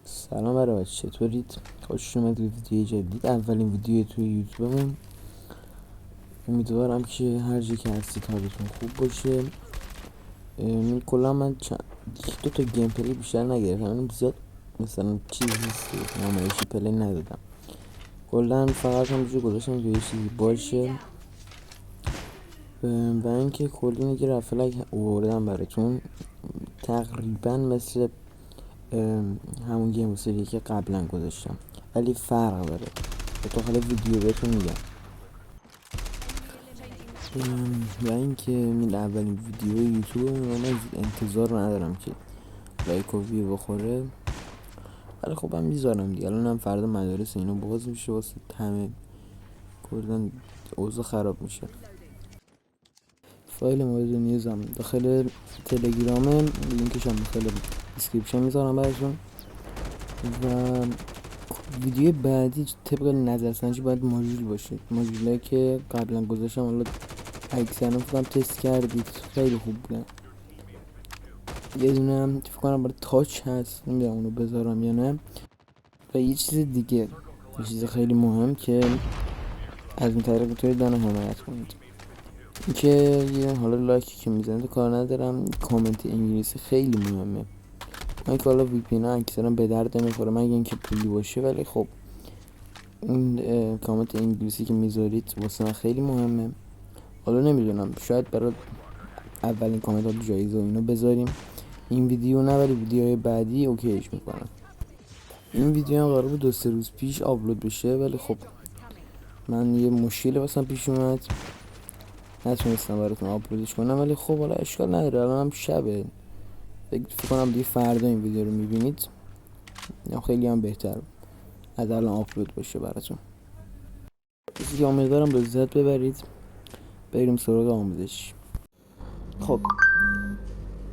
سلام برای چطورید؟ خوش اومدید به ویدیو جدید، اولین ویدیو توی یوتیوبم. امیدوارم که هر جایی که هستید حالتون خوب باشه. کلا من دو تا گیم پلی بیشتر نگرفتم، من زیاد مثلا چیز نیست نمایشی پلی ندادم. کلا فقط همونجور گذاشتم که یه چیزی باشه و اینکه کلی یه رفلک آوردم براتون، تقریبا مثل همون گیم سری که قبلا گذاشتم، ولی فرق داره. تو حالا ویدیو بهتون میگم. و اینکه این اولین ویدیو یوتیوب من انتظار ندارم که لایک و ویو بخوره، ولی خب من میذارم دیگه. الان هم فردا مدارس اینو باز میشه واسه همه، کردن اوضاع خراب میشه. فایل مورد نیوزم داخل تلگرامه، لینکش هم داخل دیسکریپشن میذارم براتون. و ویدیو بعدی طبق نظرسنجی باید ماژول باشه، ماژولایی که قبلا گذاشتم حالا اکثرا فکرم تست کردید خیلی خوب بودن. یه دونه هم فکر کنم برای تاچ هست، نمیدونم اونو بذارم یا نه. و یه چیز دیگه، یه چیز خیلی مهم که از این طریق میتونید دانه حمایت کنید، این که یه حالا لایکی که میزنید کار ندارم، کامنت انگلیسی خیلی مهمه. من که حالا وی پی اینا اکثرا به درد نمیخوره مگه اینکه پولی باشه، ولی خب این کامنت انگلیسی که میذارید واسه من خیلی مهمه. حالا نمیدونم، شاید برای اولین کامنت ها جایزه و اینو بذاریم این ویدیو نه، ولی ویدیوهای بعدی اوکیش میکنم. این ویدیو هم قرار بود 2-3 روز پیش آپلود بشه، ولی خب من یه مشکل واسم پیش اومد، نتونستم براتون آپلودش کنم. ولی خب حالا اشکال نداره، الان هم شبه، فکر کنم دیگه فردا این ویدیو رو میبینید، خیلی هم بهتر از الان آپلود بشه براتون. چیزی که امیدوارم لذت ببرید. بریم سراغ آموزش. خب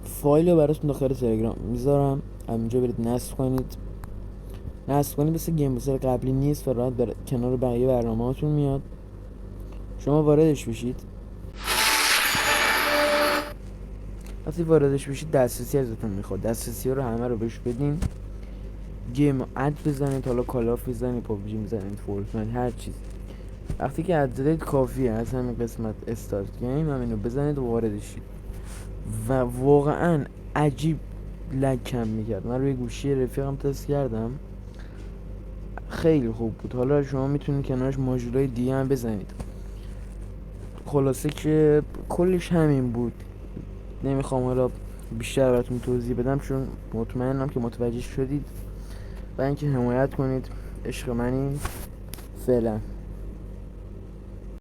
فایل رو براتون داخل تلگرام میذارم، همینجا برید نصب کنید. مثل گیم بسر قبلی نیست و راحت کنار بقیه برنامه‌هاتون میاد. شما واردش بشید، وقتی واردش بشید دسترسی ازتون میخواد، دسترسی رو همه رو بهش بدین. گیم اد بزنید، حالا کالاف بزنید، پابجی بزنید، فورتنایت، هر چیز. وقتی که اد زدید کافیه، از همین قسمت استارت گیم همینو بزنید و وارد شید. و واقعا عجیب لگ کم میکرد. من روی گوشی رفیقم تست کردم، خیلی خوب بود. حالا شما میتونید کنارش ماژولای دیگه هم بزنید. خلاصه که کلش همین بود، نمیخوام حالا بیشتر براتون توضیح بدم چون مطمئنم که متوجه شدید. و اینکه حمایت کنید، عشق منین. فعلا.